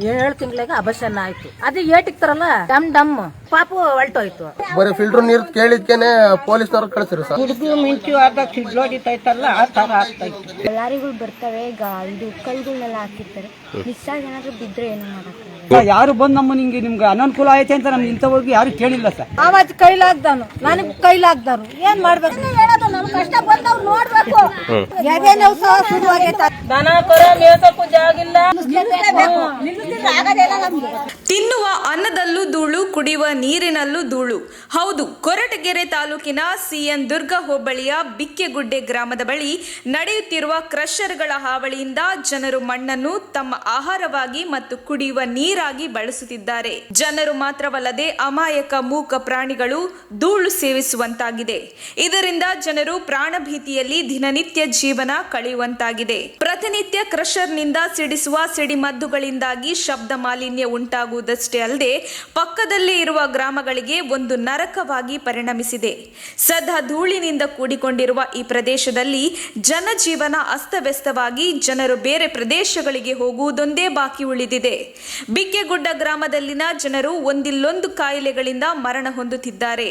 7 ತಿಂಗಳಿಗೆ ಅಬಸನ್ನ ಆಯ್ತು. ಅದು ಏಟಿಕ್ತಾರಲ್ಲ ಡಮ್ ಡಮ್ ಪಾಪು ಹೊಲ್ಟೋಯ್ತು. ಬರೀ ಫಿಲ್ಟರ್ ನೀರು ಕೇಳಿದ್ಕೇನೆ ಪೊಲೀಸ್ನವ್ರು ಕಳಿಸಿರು ಸರ್. ಹುಡುಗರು ಮಿಂಚು ಆದ ಸಿಡ್ಲೋಡಿತೈತಲ್ಲ ಆ ತರ ಆಗ್ತೈತೆ. ಲಾರಿಗಳು ಬರ್ತವೆ, ಇದು ಕಲ್ಗಳನ್ನೆಲ್ಲ ಹಾಕಿರ್ತಾರೆ. ಮಿಸ್ ಆಗಿ ಏನಾದ್ರು ಬಿದ್ರೆ ಏನು ಮಾಡಕ್ಕೆ ಯಾರು ಬಂದ್ ನಿಮ್ಗೆ ಅನನುಕೂಲ ಐತೆ ಅಂತ ನಮ್ಗೆ ಇಂಥವ್ರಿಗೆ ಯಾರು ಕೇಳಿಲ್ಲ ಸರ್. ಆವಾಜ್ ಕೈಲಾಗ್ದಾನು ನನಗ್ ಕೈಲಾಗ್ದಾನು ಏನ್ ಮಾಡ್ಬೇಕು ಹೇಳೋದು. ನಮ್ ಕಷ್ಟ ಬಂದವ್ರು ನೋಡ್ಬೇಕು. ಯಾವ್ದೇನೋ ಶುರುವಾಗೈತೆ. ದನ ಕರ ಮೇಸಕ್ಕೂ ಜಾಗಿಲ್ಲ. ತಿನ್ನುವ ಅನ್ನದಲ್ಲೂ ಧೂಳು, ಕುಡಿಯುವ ನೀರಿನಲ್ಲೂ ಧೂಳು. ಹೌದು, ಕೊರಟಗೆರೆ ತಾಲೂಕಿನ ಸಿಎನ್ ದುರ್ಗ ಹೋಬಳಿಯ ಬಿಕ್ಕೆಗುಡ್ಡೆ ಗ್ರಾಮದ ಬಳಿ ನಡೆಯುತ್ತಿರುವ ಕ್ರಷರ್ಗಳ ಹಾವಳಿಯಿಂದ ಜನರು ಮಣ್ಣನ್ನು ತಮ್ಮ ಆಹಾರವಾಗಿ ಮತ್ತು ಕುಡಿಯುವ ನೀರಾಗಿ ಬಳಸುತ್ತಿದ್ದಾರೆ. ಜನರು ಮಾತ್ರವಲ್ಲದೆ ಅಮಾಯಕ ಮೂಕ ಪ್ರಾಣಿಗಳು ಧೂಳು ಸೇವಿಸುವಂತಾಗಿದೆ. ಇದರಿಂದ ಜನರು ಪ್ರಾಣಭೀತಿಯಲ್ಲಿ ದಿನನಿತ್ಯ ಜೀವನ ಕಳೆಯುವಂತಾಗಿದೆ. ಪ್ರತಿನಿತ್ಯ ಕ್ರಷರ್ನಿಂದ ಸಿಡಿಸುವ ಸಿಡಿಮದ್ದುಗಳಿಂದಾಗಿ ಶಬ್ದ ಮಾಲಿನ್ಯ ಉಂಟಾಗುವುದಷ್ಟೇ ಅಲ್ಲದೆ ಪಕ್ಕದಲ್ಲೇ ಇರುವ ಗ್ರಾಮಗಳಿಗೆ ಒಂದು ನರಕವಾಗಿ ಪರಿಣಮಿಸಿದೆ. ಸದಾ ಧೂಳಿನಿಂದ ಕೂಡಿಕೊಂಡಿರುವ ಈ ಪ್ರದೇಶದಲ್ಲಿ ಜನಜೀವನ ಅಸ್ತವ್ಯಸ್ತವಾಗಿ ಜನರು ಬೇರೆ ಪ್ರದೇಶಗಳಿಗೆ ಹೋಗುವುದೊಂದೇ ಬಾಕಿ ಉಳಿದಿದೆ. ಬಿಕ್ಕೆಗುಡ್ಡ ಗ್ರಾಮದಲ್ಲಿನ ಜನರು ಒಂದಿಲ್ಲೊಂದು ಕಾಯಿಲೆಗಳಿಂದ ಮರಣ ಹೊಂದುತ್ತಿದ್ದಾರೆ.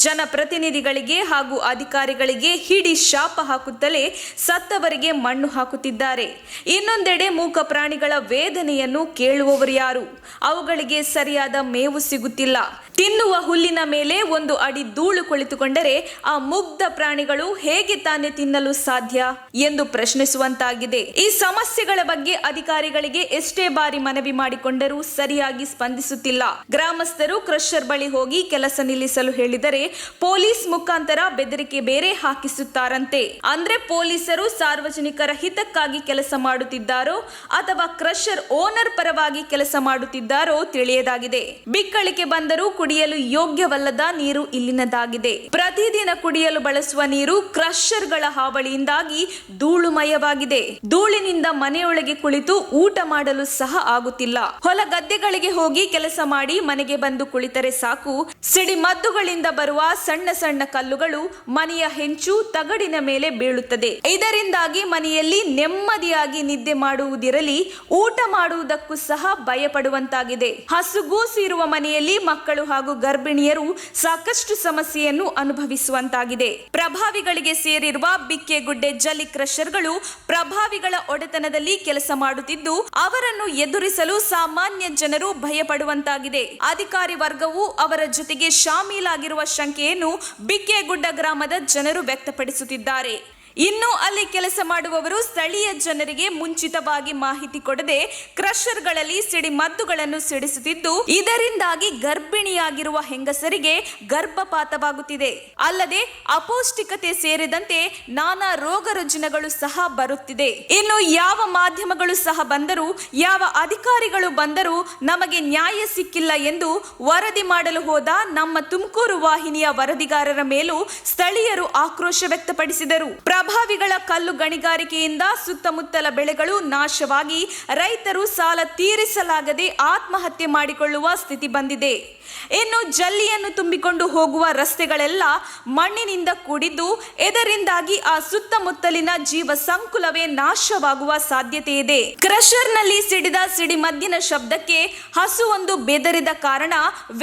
ಜನಪ್ರತಿನಿಧಿಗಳಿಗೆ ಹಾಗೂ ಅಧಿಕಾರಿಗಳಿಗೆ ಹಿಡಿ ಶಾಪ ಹಾಕುತ್ತಲೇ ಸತ್ತವರಿಗೆ ಮಣ್ಣು ಹಾಕುತ್ತಿದ್ದಾರೆ. ಇನ್ನೊಂದೆಡೆ ಮೂಕ ಪ್ರಾಣಿಗಳ ವೇದನೆಯನ್ನು ಕೇಳುವವರು ಯಾರು? ಅವುಗಳಿಗೆ ಸರಿಯಾದ ಮೇವು ಸಿಗುತ್ತಿಲ್ಲ. ತಿನ್ನುವ ಹುಲ್ಲಿನ ಮೇಲೆ 1 ಅಡಿ ಧೂಳು ಕುಳಿತುಕೊಂಡರೆ ಆ ಮುಗ್ಧ ಪ್ರಾಣಿಗಳು ಹೇಗೆ ತಾನೇ ತಿನ್ನಲು ಸಾಧ್ಯ ಎಂದು ಪ್ರಶ್ನಿಸುವಂತಾಗಿದೆ. ಈ ಸಮಸ್ಯೆಗಳ ಬಗ್ಗೆ ಅಧಿಕಾರಿಗಳಿಗೆ ಎಷ್ಟೇ ಬಾರಿ ಮನವಿ ಮಾಡಿಕೊಂಡರೂ ಸರಿಯಾಗಿ ಸ್ಪಂದಿಸುತ್ತಿಲ್ಲ. ಗ್ರಾಮಸ್ಥರು ಕ್ರಷರ್ ಬಳಿ ಹೋಗಿ ಕೆಲಸ ನಿಲ್ಲಿಸಲು ಹೇಳಿದರೆ ಪೊಲೀಸ್ ಮುಖಾಂತರ ಬೆದರಿಕೆ ಬೇರೆ ಹಾಕಿಸುತ್ತಾರಂತೆ. ಅಂದ್ರೆ ಪೊಲೀಸರು ಸಾರ್ವಜನಿಕರ ಹಿತಕ್ಕಾಗಿ ಕೆಲಸ ಮಾಡುತ್ತಿದ್ದಾರೋ ಅಥವಾ ಕ್ರಷರ್ ಓನರ್ ಪರವಾಗಿ ಕೆಲಸ ಮಾಡುತ್ತಿದ್ದಾರೋ ತಿಳಿಯದಾಗಿದೆ. ಬಿಕ್ಕಳಿಕೆ ಬಂದರೂ ಕುಡಿಯಲು ಯೋಗ್ಯವಲ್ಲದ ನೀರು ಇಲ್ಲಿನದಾಗಿದೆ. ಪ್ರತಿದಿನ ಕುಡಿಯಲು ಬಳಸುವ ನೀರು ಕ್ರಷರ್ಗಳ ಹಾವಳಿಯಿಂದಾಗಿ ಧೂಳುಮಯವಾಗಿದೆ. ಧೂಳಿನಿಂದ ಮನೆಯೊಳಗೆ ಕುಳಿತು ಊಟ ಮಾಡಲು ಸಹ ಆಗುತ್ತಿಲ್ಲ. ಹೊಲ ಗದ್ದೆಗಳಿಗೆ ಹೋಗಿ ಕೆಲಸ ಮಾಡಿ ಮನೆಗೆ ಬಂದು ಕುಳಿತರೆ ಸಾಕು, ಸಿಡಿಮದ್ದುಗಳಿಂದ ಬರುವ ಸಣ್ಣ ಸಣ್ಣ ಕಲ್ಲುಗಳು ಮನೆಯ ಹೆಂಚು ತಗಡಿನ ಮೇಲೆ ಬೀಳುತ್ತದೆ. ಇದರಿಂದಾಗಿ ಮನೆಯಲ್ಲಿ ನೆಮ್ಮದಿಯಾಗಿ ನಿದ್ದೆ ಮಾಡುವುದಿರಲಿ, ಊಟ ಮಾಡುವುದಕ್ಕೂ ಸಹ ಭಯಪಡುವಂತಾಗಿದೆ. ಹಸುಗೂಸು ಇರುವ ಮನೆಯಲ್ಲಿ ಮಕ್ಕಳು ಹಾಗೂ ಗರ್ಭಿಣಿಯರು ಸಾಕಷ್ಟು ಸಮಸ್ಯೆಯನ್ನು ಅನುಭವಿಸುವಂತಾಗಿದೆ. ಪ್ರಭಾವಿಗಳಿಗೆ ಸೇರಿರುವ ಬಿಕ್ಕೆಗುಡ್ಡೆ ಜಲ್ಲಿ ಕ್ರಷರ್ಗಳು ಪ್ರಭಾವಿಗಳ ಒಡೆತನದಲ್ಲಿ ಕೆಲಸ ಮಾಡುತ್ತಿದ್ದು ಅವರನ್ನು ಎದುರಿಸಲು ಸಾಮಾನ್ಯ ಜನರು ಭಯಪಡುವಂತಾಗಿದೆ. ಅಧಿಕಾರಿ ವರ್ಗವು ಅವರ ಜೊತೆಗೆ ಶಾಮೀಲಾಗಿರುವ ಶಂಕೆಯನ್ನು ಬಿಕ್ಕೆಗುಡ್ಡ ಗ್ರಾಮದ ಜನರು ವ್ಯಕ್ತಪಡಿಸುತ್ತಿದ್ದಾರೆ. ಇನ್ನು ಅಲ್ಲಿ ಕೆಲಸ ಮಾಡುವವರು ಸ್ಥಳೀಯ ಜನರಿಗೆ ಮುಂಚಿತವಾಗಿ ಮಾಹಿತಿ ಕೊಡದೆ ಕ್ರಷರ್ಗಳಲ್ಲಿ ಸಿಡಿಮದ್ದುಗಳನ್ನು ಸಿಡಿಸುತ್ತಿದ್ದು ಇದರಿಂದಾಗಿ ಗರ್ಭಿಣಿಯಾಗಿರುವ ಹೆಂಗಸರಿಗೆ ಗರ್ಭಪಾತವಾಗುತ್ತಿದೆ. ಅಲ್ಲದೆ ಅಪೌಷ್ಟಿಕತೆ ಸೇರಿದಂತೆ ನಾನಾ ರೋಗ ರುಜಿನಗಳು ಸಹ ಬರುತ್ತಿದೆ. ಇನ್ನು ಯಾವ ಮಾಧ್ಯಮಗಳು ಸಹ ಬಂದರೂ, ಯಾವ ಅಧಿಕಾರಿಗಳು ಬಂದರೂ ನಮಗೆ ನ್ಯಾಯ ಸಿಕ್ಕಿಲ್ಲ ಎಂದು ವರದಿ ಮಾಡಲು ಹೋದ ನಮ್ಮ ತುಮಕೂರು ವಾಹಿನಿಯ ವರದಿಗಾರರ ಮೇಲೂ ಸ್ಥಳೀಯರು ಆಕ್ರೋಶ ವ್ಯಕ್ತಪಡಿಸಿದರು. ಪ್ರಭಾವಿಗಳ ಕಲ್ಲು ಗಣಿಗಾರಿಕೆಯಿಂದ ಸುತ್ತಮುತ್ತಲ ಬೆಳೆಗಳು ನಾಶವಾಗಿ ರೈತರು ಸಾಲ ತೀರಿಸಲಾಗದೆ ಆತ್ಮಹತ್ಯೆ ಮಾಡಿಕೊಳ್ಳುವ ಸ್ಥಿತಿ ಬಂದಿದೆ. ಇನ್ನು ಜಲ್ಲಿಯನ್ನು ತುಂಬಿಕೊಂಡು ಹೋಗುವ ರಸ್ತೆಗಳೆಲ್ಲ ಮಣ್ಣಿನಿಂದ ಕೂಡಿದ್ದು ಇದರಿಂದಾಗಿ ಆ ಸುತ್ತಮುತ್ತಲಿನ ಜೀವ ಸಂಕುಲವೇ ನಾಶವಾಗುವ ಸಾಧ್ಯತೆ ಇದೆ. ಕ್ರಷರ್ನಲ್ಲಿ ಸಿಡಿದ ಸಿಡಿಮದ್ದಿನ ಶಬ್ದಕ್ಕೆ ಹಸುವೊಂದು ಬೆದರಿದ ಕಾರಣ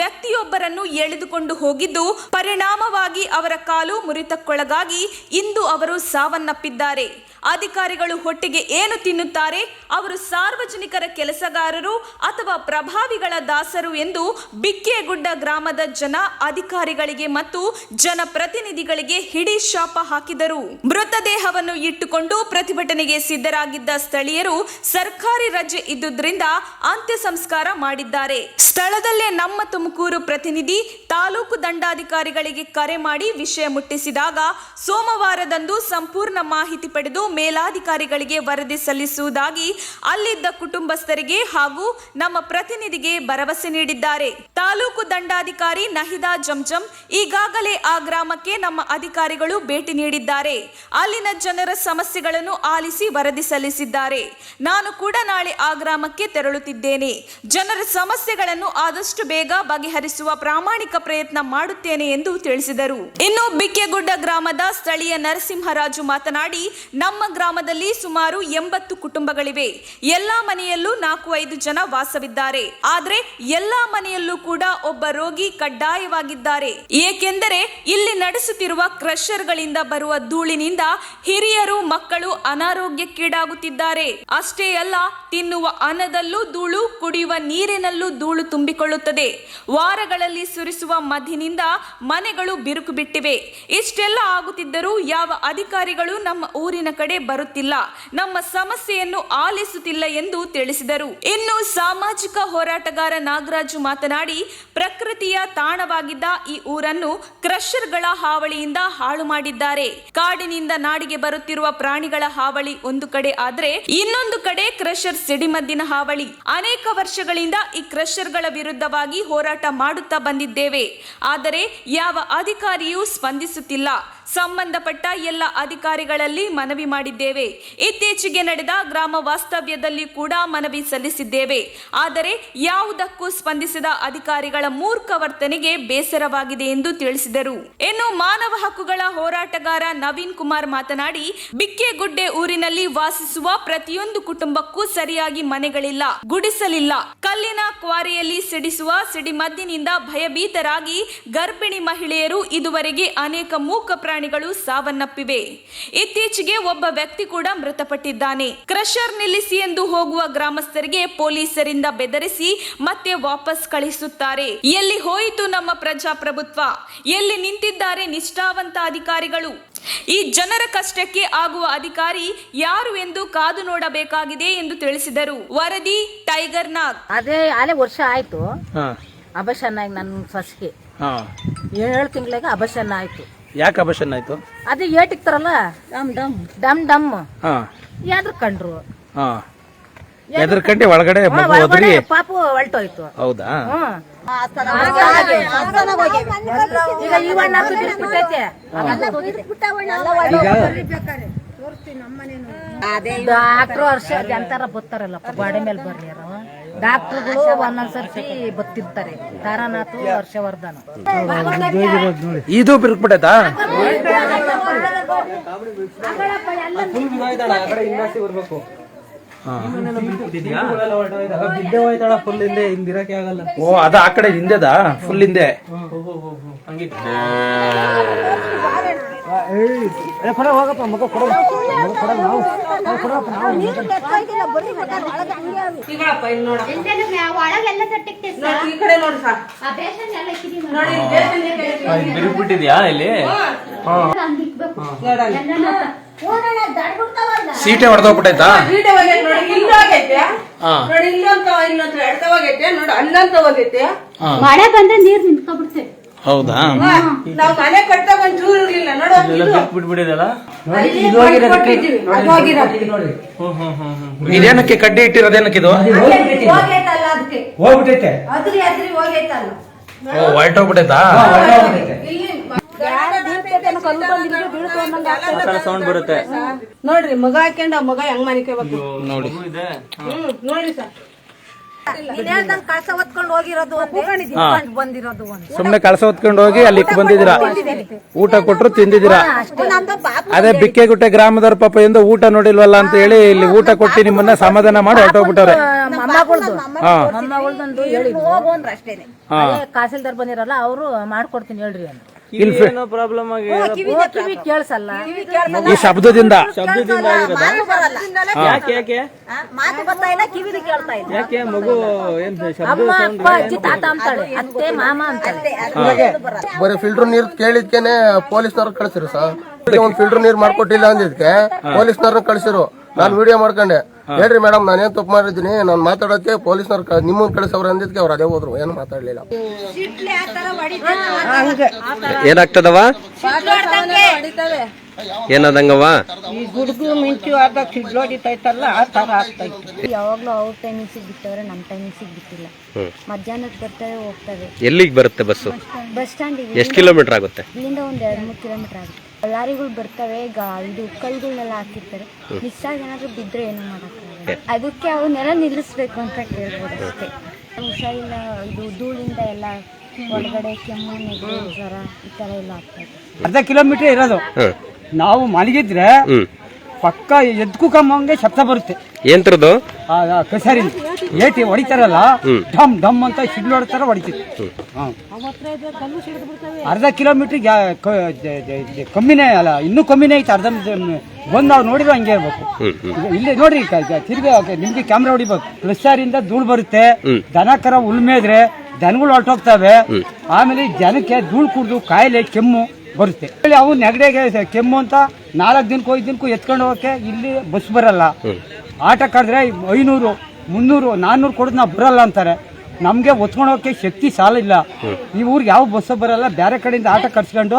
ವ್ಯಕ್ತಿಯೊಬ್ಬರನ್ನು ಎಳೆದುಕೊಂಡು ಹೋಗಿದ್ದು ಪರಿಣಾಮವಾಗಿ ಅವರ ಕಾಲು ಮುರಿತಕ್ಕೊಳಗಾಗಿ ಇಂದು ಅವರು ಸಾವನ್ನಪ್ಪಿದ್ದಾರೆ. ಅಧಿಕಾರಿಗಳು ಹೊಟ್ಟೆಗೆ ಏನು ತಿನ್ನುತ್ತಾರೆ? ಅವರು ಸಾರ್ವಜನಿಕರ ಕೆಲಸಗಾರರು ಅಥವಾ ಪ್ರಭಾವಿಗಳ ದಾಸರು ಎಂದು ಬಿಕ್ಕೆಗುಡ್ಡ ಗ್ರಾಮದ ಜನ ಅಧಿಕಾರಿಗಳಿಗೆ ಮತ್ತು ಜನಪ್ರತಿನಿಧಿಗಳಿಗೆ ಹಿಡಿ ಶಾಪ ಹಾಕಿದರು. ಮೃತದೇಹವನ್ನು ಇಟ್ಟುಕೊಂಡು ಪ್ರತಿಭಟನೆಗೆ ಸಿದ್ಧರಾಗಿದ್ದ ಸ್ಥಳೀಯರು ಸರ್ಕಾರಿ ರಜೆ ಇದ್ದುದರಿಂದ ಅಂತ್ಯ ಸಂಸ್ಕಾರ ಮಾಡಿದ್ದಾರೆ. ಸ್ಥಳದಲ್ಲೇ ನಮ್ಮ ತುಮಕೂರು ಪ್ರತಿನಿಧಿ ತಾಲೂಕು ದಂಡಾಧಿಕಾರಿಗಳಿಗೆ ಕರೆ ಮಾಡಿ ವಿಷಯ ಮುಟ್ಟಿಸಿದಾಗ ಸೋಮವಾರದಂದು ಸಂಪೂರ್ಣ ಮಾಹಿತಿ ಪಡೆದು ಮೇಲಾಧಿಕಾರಿಗಳಿಗೆ ವರದಿ ಸಲ್ಲಿಸುವುದಾಗಿ ಅಲ್ಲಿದ್ದ ಕುಟುಂಬಸ್ಥರಿಗೆ ಹಾಗೂ ನಮ್ಮ ಪ್ರತಿನಿಧಿಗೆ ಭರವಸೆ ನೀಡಿದ್ದಾರೆ. ತಾಲೂಕು ದಂಡಾಧಿಕಾರಿ ನಹಿದಾ ಜಂಜಂ ಈಗಾಗಲೇ ಆ ಗ್ರಾಮಕ್ಕೆ ನಮ್ಮ ಅಧಿಕಾರಿಗಳು ಭೇಟಿ ನೀಡಿದ್ದಾರೆ. ಅಲ್ಲಿನ ಜನರ ಸಮಸ್ಯೆಗಳನ್ನು ಆಲಿಸಿ ವರದಿ ಸಲ್ಲಿಸಿದ್ದಾರೆ. ನಾನು ಕೂಡ ನಾಳೆ ಆ ಗ್ರಾಮಕ್ಕೆ ತೆರಳುತ್ತಿದ್ದೇನೆ. ಜನರ ಸಮಸ್ಯೆಗಳನ್ನು ಆದಷ್ಟು ಬೇಗ ಬಗೆಹರಿಸುವ ಪ್ರಾಮಾಣಿಕ ಪ್ರಯತ್ನ ಮಾಡುತ್ತೇನೆ ಎಂದು ತಿಳಿಸಿದರು. ಇನ್ನು ಬಿಕ್ಕೆಗುಡ್ಡ ಗ್ರಾಮದ ಸ್ಥಳೀಯ ನರಸಿಂಹರಾಜು ನಾಗರಾಜು ಮಾತನಾಡಿ, ನಮ್ಮ ಗ್ರಾಮದಲ್ಲಿ ಸುಮಾರು 80 ಕುಟುಂಬಗಳಿವೆ. ಎಲ್ಲಾ ಮನೆಯಲ್ಲೂ 4-5 ಜನ ವಾಸವಿದ್ದಾರೆ. ಆದ್ರೆ ಎಲ್ಲಾ ಮನೆಯಲ್ಲೂ ಕೂಡ ಒಬ್ಬ ರೋಗಿ ಕಡ್ಡಾಯವಾಗಿದ್ದಾರೆ. ಏಕೆಂದರೆ ಇಲ್ಲಿ ನಡೆಸುತ್ತಿರುವ ಕ್ರಷರ್ಗಳಿಂದ ಬರುವ ಧೂಳಿನಿಂದ ಹಿರಿಯರು, ಮಕ್ಕಳು ಅನಾರೋಗ್ಯಕ್ಕೀಡಾಗುತ್ತಿದ್ದಾರೆ. ಅಷ್ಟೇ ಅಲ್ಲ, ತಿನ್ನುವ ಅನ್ನದಲ್ಲೂ ಧೂಳು, ಕುಡಿಯುವ ನೀರಿನಲ್ಲೂ ಧೂಳು ತುಂಬಿಕೊಳ್ಳುತ್ತದೆ. ವಾರಗಳಲ್ಲಿ ಸುರಿಸುವ ಮದ್ದಿನಿಂದ ಮನೆಗಳು ಬಿರುಕು ಬಿಟ್ಟಿವೆ. ಇಷ್ಟೆಲ್ಲ ಆಗುತ್ತಿದ್ದರೂ ಯಾವ ಅಧಿಕಾರಿಗಳು ನಮ್ಮ ಊರಿನ ಕಡೆ ಬರುತ್ತಿಲ್ಲ, ನಮ್ಮ ಸಮಸ್ಯೆಯನ್ನು ಆಲಿಸುತ್ತಿಲ್ಲ ಎಂದು ತಿಳಿಸಿದರು. ಇನ್ನು ಸಾಮಾಜಿಕ ಹೋರಾಟಗಾರ ನಾಗರಾಜು ಮಾತನಾಡಿ, ಪ್ರಕೃತಿಯ ತಾಣವಾಗಿದ್ದ ಈ ಊರನ್ನು ಕ್ರಷರ್ಗಳ ಹಾವಳಿಯಿಂದ ಹಾಳು ಮಾಡಿದ್ದಾರೆ. ಕಾಡಿನಿಂದ ನಾಡಿಗೆ ಬರುತ್ತಿರುವ ಪ್ರಾಣಿಗಳ ಹಾವಳಿ ಒಂದು ಕಡೆ ಆದ್ರೆ, ಇನ್ನೊಂದು ಕಡೆ ಕ್ರಷರ್ ಸಿಡಿಮದ್ದಿನ ಹಾವಳಿ. ಅನೇಕ ವರ್ಷಗಳಿಂದ ಈ ಕ್ರಷರ್ಗಳ ವಿರುದ್ಧವಾಗಿ ಹೋರಾಟ ಮಾಡುತ್ತಾ ಬಂದಿದ್ದೇವೆ. ಆದರೆ ಯಾವ ಅಧಿಕಾರಿಯೂ ಸ್ಪಂದಿಸುತ್ತಿಲ್ಲ. ಸಂಬಂಧಪಟ್ಟ ಎಲ್ಲ ಅಧಿಕಾರಿಗಳಲ್ಲಿ ಮನವಿ ಮಾಡಿದ್ದೇವೆ. ಇತ್ತೀಚೆಗೆ ನಡೆದ ಗ್ರಾಮ ವಾಸ್ತವ್ಯದಲ್ಲಿ ಕೂಡ ಮನವಿ ಸಲ್ಲಿಸಿದ್ದೇವೆ. ಆದರೆ ಯಾವುದಕ್ಕೂ ಸ್ಪಂದಿಸಿದ ಅಧಿಕಾರಿಗಳ ಮೂರ್ಖ ವರ್ತನೆಗೆ ಬೇಸರವಾಗಿದೆ ಎಂದು ತಿಳಿಸಿದರು. ಇನ್ನು ಮಾನವ ಹಕ್ಕುಗಳ ಹೋರಾಟಗಾರ ನವೀನ್ ಕುಮಾರ್ ಮಾತನಾಡಿ, ಬಿಕ್ಕೆಗುಡ್ಡೆ ಊರಿನಲ್ಲಿ ವಾಸಿಸುವ ಪ್ರತಿಯೊಂದು ಕುಟುಂಬಕ್ಕೂ ಸರಿಯಾಗಿ ಮನೆಗಳಿಲ್ಲ, ಗುಡಿಸಲಿಲ್ಲ. ಕಲ್ಲಿನ ಕ್ವಾರಿಯಲ್ಲಿ ಸಿಡಿಸುವ ಸಿಡಿಮದ್ದಿನಿಂದ ಭಯಭೀತರಾಗಿ ಗರ್ಭಿಣಿ ಮಹಿಳೆಯರು ಇದುವರೆಗೆ ಅನೇಕ ಮೂಕ ಪ್ರಾಣಿಗಳು ಸಾವನ್ನಪ್ಪಿವೆ. ಇತ್ತೀಚೆಗೆ ಒಬ್ಬ ವ್ಯಕ್ತಿ ಕೂಡ ಮೃತಪಟ್ಟಿದ್ದಾನೆ. ಕ್ರಷರ್ ನಿಲ್ಲಿಸಿ ಎಂದು ಹೋಗುವ ಗ್ರಾಮಸ್ಥರಿಗೆ ಪೊಲೀಸರಿಂದ ಬೆದರಿಸಿ ಮತ್ತೆ ವಾಪಸ್ ಕಳಿಸುತ್ತಾರೆ. ಎಲ್ಲಿ ಹೋಯಿತು ನಮ್ಮ ಪ್ರಜಾಪ್ರಭುತ್ವ? ಎಲ್ಲಿ ನಿಂತಿದ್ದಾರೆ ನಿಷ್ಠಾವಂತ ಅಧಿಕಾರಿಗಳು? ಈ ಜನರ ಕಷ್ಟಕ್ಕೆ ಆಗುವ ಅಧಿಕಾರಿ ಯಾರು ಎಂದು ಕಾದು ನೋಡಬೇಕಾಗಿದೆ ಎಂದು ತಿಳಿಸಿದರು. ವರದಿ ಟೈಗರ್ ನಾಗ್. ಅದೇ ಆಲೆ ವರ್ಷ ಆಯ್ತು ಅಬಶನ್ ಆಗಿ ನನ್ನ ಸೊಸೆಗೆ 7 ತಿಂಗಳಿಗೆ ಅಬಶನ್ ಆಯ್ತು. ಯಾಕೆ ಅಬಶನ್ ಆಯ್ತು? ಅದು ಏಟಿಕ್ತಾರಲ್ಲ ಡಮ್ ಡಮ್ ಯಾದ್ರು ಕಂಡ್ರು, ಎದ್ರಕಂಡೆ ಒಳಗಡೆ ಪಾಪು ಹೊಲ್ಟೋಯ್ತು. ಹೌದಾ? ಈಗ ಇವಣ್ಣ ಬಿಟ್ಬಿಟ್ಟೈತೆ. ಡಾಕ್ಟ್ರು ಹರ್ಷ ಅಂತಾರ ಬತ್ತಾರಲ್ಲಪ್ಪ, ಗಾಡಿ ಮೇಲೆ ಬರ್ರಿ ಡಾಕ್ಟರ್ಗಳು ಒಂದೊಂದ್ಸರ್ತಿ ಬತ್ತಿರ್ತಾರೆ. ತಾರಾನಾಥ್, ಹರ್ಷವರ್ಧನ್. ಇದು ಬಿರುಕ್ಬಿಟ್ಟೈತಾ? ಓ, ಅದ ಆ ಕಡೆ ಹಿಂದೆದಾ? ಫುಲ್ ಹಿಂದೆ. ಹೋಗಪ್ಪ ಮಗ ಕೊಡ ಬಿರುಕ್ಬಿಟ್ಟಿದ್ಯಾ ಇಲ್ಲಿ? ಸೀಟೆ ಹೊಡೆದೋಗ್ಬಿಟ್ಟೈತಾ? ಮಳೆ ಬಂದ್ರೆ ನೀರ್ ನಿಂತ್ಕೊಬಿಡ್ತೇವೆ. ಹೌದಾ? ನಾವ್ ಮನೆ ಕಟ್ಟಾಗ ಒಂಚೂರು ಇರ್ಲಿಲ್ಲ ಬಿಟ್ಬಿಟ್ಟಿದಲ್ಲ. ಇದೇನಕ್ಕೆ ಕಡ್ಡಿ ಇಟ್ಟಿರೋದೇನಕ್ಕೆ ಇದು? ಹೋಗ್ಬಿಟ್ಟೈತೆ. ಓ, ಹೊರಟೋಗ್ಬಿಟ್ಟೈತಾ? ಸೌಂಡ್ ಬರುತ್ತೆ ನೋಡ್ರಿ. ಮಗ ಹಾಕೊಂಡ ಮಗ ಹೆಂಗ್ ಮನಿಕೋಬೇಕು ನೋಡಿ. ನೋಡ್ರಿ ಸರ್, ಕಳಸ ಹೊತ್ಕೊಂಡು ಹೋಗಿರೋದು ಬಂದಿರೋದು. ಸುಮ್ನೆ ಕಳಸ ಹೊತ್ಕೊಂಡು ಹೋಗಿ ಅಲ್ಲಿ ಬಂದಿದ್ದೀರಾ, ಊಟ ಕೊಟ್ರು ತಿಂದಿದ್ದೀರಾ. ಅದೇ ಬಿಕ್ಕೆಗುಟ್ಟೆ ಗ್ರಾಮದವ್ರ ಪಾಪ ಎಂದು ಊಟ ನೋಡಿಲ್ವಲ್ಲ ಅಂತ ಹೇಳಿ ಇಲ್ಲಿ ಊಟ ಕೊಟ್ಟು ನಿಮ್ಮನ್ನ ಸಮಾಧಾನ ಮಾಡಿ ಹೊರಟೋಗ್ಬಿಟ್ಟವ್ರೆ. ಮೊಮ್ಮಗಳ್ದು ಹೇಳಿದ್ರು ಅಷ್ಟೇನೆ. ಕಾಸಿಲ್ದಾರ್ ಬಂದಿರಲ್ಲ, ಅವರು ಮಾಡ್ಕೊಡ್ತೀನಿ ಹೇಳ್ರಿ ಅಂತ. ಪ್ರಾಬ್ಲಮ್ ಆಗಿ ಕಿವಿ ಕೇಳ್ಸಲ್ಲ ಈ ಶಬ್ದದಿಂದ. ಮಾತು ಬರ್ತಾ ಇಲ್ಲ, ಕಿವಿದು ಕೇಳ್ತಾ ಇಲ್ಲ. ಯಾಕೆ ಮಗು ಏನ್ ಅಮ್ಮ, ಅಪ್ಪ, ಅಜ್ಜಿ, ತಾತ ಅಂತಾಳೆ, ಅತ್ತೆ, ಮಾಮ ಅಂತಾಳೆ. ಬರೀ ಫಿಲ್ಟರ್ ನೀರ್ ಕೇಳಿದ್ಕೇನೆ ಪೊಲೀಸ್ನವ್ರ ಕಳ್ಸಿರು ಸರ್. ಒಂದ್ ಫಿಲ್ಟರ್ ನೀರ್ ಮಾಡ್ಕೊಟ್ಟಿಲ್ಲ ಅಂದಿದ್ಕೆ ಪೊಲೀಸ್ನವ್ರನ್ನ ಕಳ್ಸಿರು. ನಾನ್ ವಿಡಿಯೋ ಮಾಡ್ಕೊಂಡೆ, ಹೇಳ್ರಿ ಮೇಡಮ್ ನಾನೇನ್ ತಪ್ಪು ಮಾಡಿದ್ದೀನಿ, ನಾನ್ ಮಾತಾಡೋಕೆ ಪೊಲೀಸ್ನವ್ರ ನಿಮ್ಮನ್ನ ಕಳಿಸವ್ರ ಅಂದಿದ್ಕೆ ಅವ್ರು ಅದೇ ಹೋದ್ರು, ಏನು ಮಾತಾಡ್ಲಿಲ್ಲ. ಏನಾಗ್ತದವ? ಏನಾದಂಗವ? ಈ ಗುಡ್ಗು ಮಿಂಚು ಆದಾಗ ಸಿಡ್ಲೋಡಿತೈತಲ್ಲ, ಆ ತರ ಆಗ್ತೈತಿ. ಯಾವಾಗ್ಲೂ ಅವ್ರ ಟೈಮಿಂಗ್ಸಿಗೆ ಬಿಟ್ಟವ್ರೆ, ನಮ್ಮ ಟೈಮಿಂಗ್ಸಿಗೆ ಬಿಟ್ಟಿಲ್ಲ. ಮಧ್ಯಾಹ್ನಕ್ಕೆ ಬರ್ತವೆ, ಹೋಗ್ತವೆ. ಎಲ್ಲಿಗೆ ಬರುತ್ತೆ ಬಸ್ಸು? ಬಸ್ ಸ್ಟ್ಯಾಂಡಿಗೆ. ಎಷ್ಟು ಕಿಲೋಮೀಟರ್ ಆಗುತ್ತೆ? ಇಲ್ಲಿಂದ ಒಂದ್ 2-3 ಕಿಲೋಮೀಟರ್ ಆಗುತ್ತೆ. ಲಾರಿಗಳು ಬರ್ತವೆ, ಇದು ಕಲ್ಗಳನ್ನೆಲ್ಲ ಹಾಕಿರ್ತಾರೆ. ಮಿಸ್ ಆಗಿ ಏನಾದ್ರು ಬಿದ್ರೆ ಏನು ಮಾಡಕ್ಕಾಗಲ್ಲ. ಅದಕ್ಕೆ ಅವನ್ನೆಲ್ಲ ನಿಲ್ಲಿಸ್ಬೇಕು ಅಂತ ಕೇಳ್ಬೋದು ಅಷ್ಟೇ. ಹುಷಾರಿಲ್ಲ, ಇದು ಧೂಳಿಂದ ಎಲ್ಲ ಒಳಗಡೆ ಕೆಮ್ಮು, ನೆಗಡಿ, ಜ್ವರ ಈ ತರ ಎಲ್ಲ ಆಗ್ತದೆ. ಅರ್ಧ ಕಿಲೋಮೀಟರ್ ಇರೋದು. ನಾವು ಮಲಗಿದ್ರೆ ಪಕ್ಕ ಎದ್ಕು ಕಮ್ಮಂಗೆ ಶಬ್ದ ಬರುತ್ತೆ. ಏನ್ತ್ರದ್ದು? ಕಸರಿ ಏಟಿ ಹೊಡಿತಾರಲ್ಲ, ಡಮ್ ಡಮ್ ಅಂತ ಸಿಡ್ಲು ಹೊಡ್ತಾರ ಹೊಡಿತಿತ್ತು. ಅರ್ಧ ಕಿಲೋಮೀಟರ್ ಕಮ್ಮಿನೇ ಅಲ್ಲ, ಇನ್ನೂ ಕಮ್ಮಿನೇ ಐತೆ. ಅರ್ಧ ಬಂದು ನಾವು ನೋಡಿದ್ರೆ ಹಂಗೆ ಇರ್ಬೇಕು. ಇಲ್ಲಿ ನೋಡ್ರಿ, ತಿರ್ಗಿ ನಿಮ್ಗೆ ಕ್ಯಾಮ್ರಾ ಹೊಡಿಬೇಕು. ಪ್ಲಸ್ಸಾರಿಂದ ಧೂಳು ಬರುತ್ತೆ, ದನ ಕರ ಉಳ್ಮೇದ್ರೆ ದನಗಳು ಹೊರಟೋಗ್ತವೆ. ಆಮೇಲೆ ಜನಕ್ಕೆ ಧೂಳು ಕುಡ್ದು ಕಾಯಿಲೆ ಕೆಮ್ಮು ಬರುತ್ತೆ. ಅವು ನೆಗಡೆಗೆ ಕೆಮ್ಮು ಅಂತ 4 ದಿನಕ್ಕೂ 5 ದಿನಕ್ಕೂ ಎತ್ಕೊಂಡು ಹೋಗಕ್ಕೆ ಇಲ್ಲಿ ಬಸ್ ಬರಲ್ಲ. ಆಟ ಕರೆದ್ರೆ 500, 300, 400 ಕೊಡೋದು ನಾವು ಬರಲ್ಲ ಅಂತಾರೆ. ನಮಗೆ ಒತ್ಕೊಂಡು ಹೋಗಕ್ಕೆ ಶಕ್ತಿ ಸಾಲ ಇಲ್ಲ. ಈ ಊರಿಗೆ ಯಾವ ಬಸ್ ಬರಲ್ಲ. ಬೇರೆ ಕಡೆಯಿಂದ ಆಟ ಕರ್ಸ್ಕೊಂಡು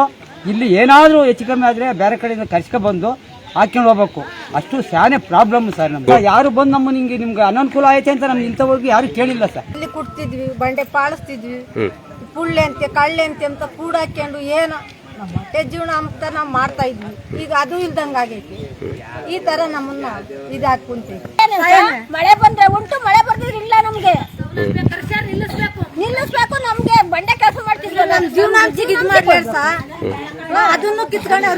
ಇಲ್ಲಿ ಏನಾದರೂ ಹೆಚ್ಚು ಕಮ್ಮಿ ಆದರೆ ಬೇರೆ ಕಡೆಯಿಂದ ಕರ್ಸ್ಕೊಬಂದು ಹಾಕೊಂಡು ಹೋಗ್ಬೇಕು. ಅಷ್ಟು ಶಾನೆ ಪ್ರಾಬ್ಲಮ್ ಸರ್. ನಮ್ಗೆ ಯಾರು ಬಂದು ನಿಮ್ಗೆ ಅನನುಕೂಲ ಐತೆ ಅಂತ ನಮ್ಗೆ ಇಂಥವ್ರಿಗೆ ಯಾರು ಕೇಳಿಲ್ಲ ಸರ್. ಇಲ್ಲಿ ಕುಡ್ತಿದ್ವಿ, ಬಂಡೆ ಪಾಳಿಸ್ತಿದ್ವಿ, ಪುಳ್ಳೆ ಅಂತೆ ಕಳ್ಳೆ ಅಂತ ಕೂಡ ಹಾಕೊಂಡು ಏನೋ ನಮ್ಮ ಹೊಟ್ಟೆ ಜೀವನ ಅಂತ ನಾವು ಮಾಡ್ತಾ ಇದ್ವಿ. ಈಗ ಅದು ಇಲ್ದಂಗ ಆಗೈತಿ. ಈ ತರ ನಮ್ಮನ್ನ ಇದಾಗಿ ಕುಂತೀವಿ. ಮಳೆ ಬಂದ್ರೆ ಉಂಟು, ಮಳೆ ಬರ್ದಿದ್ರೆ ಇಲ್ಲ. ನಮ್ಗೆ ನಿಲ್ಲಿಸ್ಬೇಕು. ನಮ್ಗೆ ಬಂಡೆ ಕೆಲಸ ಮಾಡ್ತಿದ್ವಿ. ನಮ್ ಜೀವನಾಂಶಿಗೆ ಇದ್ ಮಾಡ್ಬೇಡ ಅದನ್ನು ಕಿತ್ಕೊಂಡು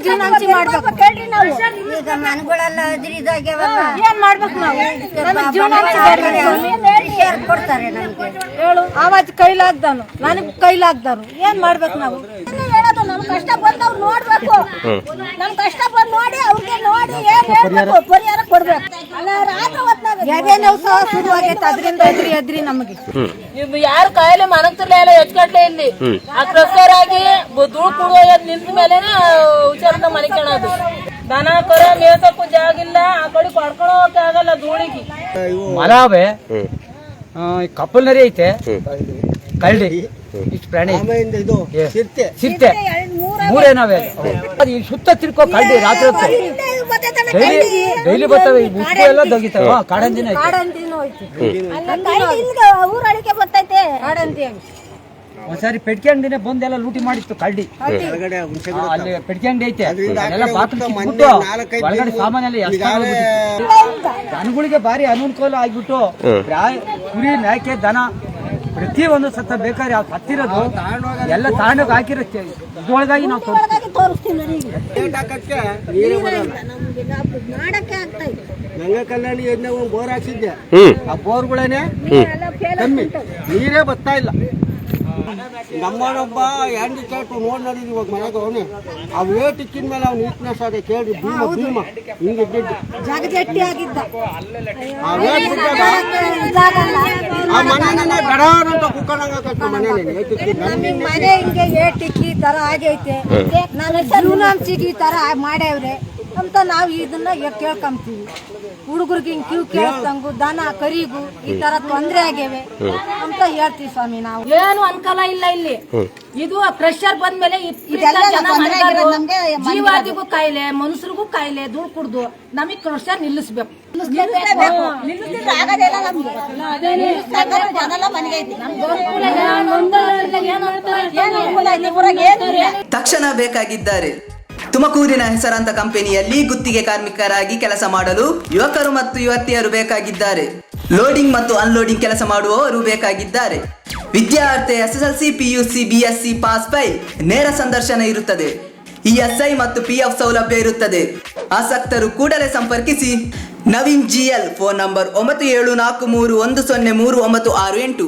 ಜೀವನಾಂಶಿ ಮಾಡ್ಬೇಕು ಕೇಳ್ರಿ. ನಾವು ಈಗ ಮನೆಗಳೆಲ್ಲ ಇದಾಗ್ಯಾವಲ್ಲ, ಏನ್ ಮಾಡ್ಬೇಕು ನಾವು? ಜೀವನಾಂಶಿ ಕೊಡ್ತಾರೆ ನಮ್ಗೆ. ಹೇಳು, ಆವಾಜ್ ಕೈಲಾಗ್ದಾನು, ನನಗ್ ಕೈಲಾಗ್ದಾರು. ಏನ್ ಮಾಡ್ಬೇಕು ನಾವು? ಹೇಳೋದು ನಮ್ ಕಷ್ಟ ಬಂದವ್ರು ನೋಡ್ಬೇಕು. ನಮ್ ಕಷ್ಟ ಬಂದ್ ನೋಡಿ ಅವ್ರಿಗೆ ನೋಡಿ ಏನ್ ಹೇಳ್ಬೇಕು, ಪರಿಹಾರ ಕೊಡ್ಬೇಕು. ಯಾವ್ದೇನೋ ಶುರುವಾಗೈತೆ, ಅದರಿಂದ ಎದ್ರಿ ನಮಗೆ ಯಾರು ಕಾಯಿಲೆ ಮನಗ್ತಿರ್ಲ ಎಲ್ಲ ಎಚ್ಕಟ್ಲೆ ಇಲ್ಲಿ ಅಕ್ರಸ್ಕರ್ ಆಗಿ ಧೂಳು ಕುಡಿಯೋದ್ ನಿಂತ ಮೇಲೆ ಹುಷಾರಿಂದ ಮನೆ ಕಾಣೋದು. ದನ ಕರ ಮೇಸಕ್ಕೂ ಜಾಗಿಲ್ಲ, ಆ ಕಡೆ ಕಡ್ಕೊಂಡು ಹೋಗಕ್ಕೆ ಆಗಲ್ಲ ಧೂಳಿಗೆ. ಮಲಾವೆ ಕಪ್ಪಲ್ನರಿ ಐತೆ, ಕರಡಿ, ಇಷ್ಟು ಪ್ರಾಣಿ, ಸಿರ್ತೆ, ಮೂರೇನವೆ. ಅದು ಸುತ್ತ ತಿರ್ಕೋ ಕರಡಿ ರಾತ್ರಿ ಹೊತ್ತು ಡೈಲಿ ಬರ್ತವೆ. ಉಪ್ಪು ಎಲ್ಲ ದೊಗಿತಾವ. ಕಾಡಂದಿನ ಊರಳಿಕೆ ಬರ್ತೈತೆ ಕಾಡಂದಿ. ಒಂದ್ಸಾರಿ ಪೆಟ್ಕೆ ಅಂಗಡಿನೇ ಬಂದೆಲ್ಲ ಲೂಟಿ ಮಾಡಿತ್ತು ಕರಡಿ. ಅಲ್ಲಿ ಪೆಟ್ಕೆ ಅಂಗಡಿ ಐತೆ, ಎಲ್ಲ ಬಾಕ್ಲು ಕಿತ್ಬಿಟ್ಟು ಒಳಗಡೆ ಸಾಮಾನೆಲ್ಲ ದನಗಳಿಗೆ ಭಾರಿ ಅನುಕೂಲ ಆಗ್ಬಿಟ್ಟು ಕುರಿ ಮೇಕೆ ದನ ಪ್ರತಿ ಒಂದು ಸತ್ತ ಬೇಕಾದ್ರೆ ಅವ್ರು ಹತ್ತಿರೋದು ಎಲ್ಲ ತಾಂಡೋಗಿ ಹಾಕಿರುತ್ತೆ. ಇದ್ರೊಳಗಾಗಿ ನಾವು ಗಂಗಾ ಕಲ್ಯಾಣ ಯೋಜನೆ ಬೋರ್ ಹಾಕ್ಸಿದ್ದೆ. ಆ ಬೋರ್ಗಳೇನೆ ಕಮ್ಮಿ, ನೀರೇ ಬರ್ತಾ ಇಲ್ಲ. ನಮ್ಮನೊಬ್ಬ ಹ್ಯಾಂಡಿಕ್ಯಾಪ್ ನೋಡ್ ನೋಡಿದ್ವಿ ಇವಾಗ ಮನೆಗೆ. ಅವನೇ ಆ ವೇಟ್ ಇಕ್ಕಿದ ಮೇಲೆ ಅವ್ನು ವೀಕ್ನೆಸ್ ಅದೇ ಕೇಳ್ರಿ. ಭೀಮ ಹಿಂಗಿದ್ದಿದ್ದು ಜಗಜಟ್ಟಿ ಆಗಿದ್ದ. ಆ ವೇಟ್ ಬಿಟ್ಟಾಗ ಆ ಮನೆನೇ ಗಡಾರಂತ ಕುಕ್ಕಣಂಗ ಮನೆ ಮನೆ ಹಿಂಗೆ ಏಟಿಕ್ಕಿ ತರ ಆಗೈತೆ. ನನ್ನ ಜೀವನಾಂಶಿಗೆ ಈ ತರ ಮಾಡ್ಯಾವ್ರೆ ಅಂತ ನಾವು ಇದನ್ನ ಕೇಳ್ಕೊಂತೀವಿ. ಹುಡುಗರಿಗೆ ಹಿಂಗ್ ಕಿವ್ ಕೇಳ್ತಂಗು, ದನ ಕರಿಗೂ ಈ ತರ ತೊಂದ್ರೆ ಆಗ್ಯವೆ ಅಂತ ಹೇಳ್ತೀವಿ ಸ್ವಾಮಿ. ನಾವು ಏನು ಅನುಕೂಲ ಇಲ್ಲ ಇಲ್ಲಿ. ಇದು ಪ್ರೆಷರ್ ಬಂದ್ಮೇಲೆ ಜೀವಾದಿಗೂ ಕಾಯಿಲೆ, ಮನುಷ್ಯರಿಗೂ ಕಾಯಿಲೆ. ಧೂಳು ಕುಡ್ದು ನಮಗ್ ಪ್ರೆಷರ್ ನಿಲ್ಲಿಸ್ಬೇಕು. ತಕ್ಷಣ ಬೇಕಾಗಿದ್ದಾರೆ. ತುಮಕೂರಿನ ಹೆಸರಾಂತ ಕಂಪನಿಯಲ್ಲಿ ಗುತ್ತಿಗೆ ಕಾರ್ಮಿಕರಾಗಿ ಕೆಲಸ ಮಾಡಲು ಯುವಕರು ಮತ್ತು ಯುವತಿಯರು ಬೇಕಾಗಿದ್ದಾರೆ. ಲೋಡಿಂಗ್ ಮತ್ತು ಅನ್ಲೋಡಿಂಗ್ ಕೆಲಸ ಮಾಡುವವರು ಬೇಕಾಗಿದ್ದಾರೆ. ವಿದ್ಯಾರ್ಥಿ SSLC, PUC, BSc pass by ನೇರ ಸಂದರ್ಶನ ಇರುತ್ತದೆ. ESI ಮತ್ತು PF ಸೌಲಭ್ಯ ಇರುತ್ತದೆ. ಆಸಕ್ತರು ಕೂಡಲೇ ಸಂಪರ್ಕಿಸಿ. Naveen GL, phone number 9743103968.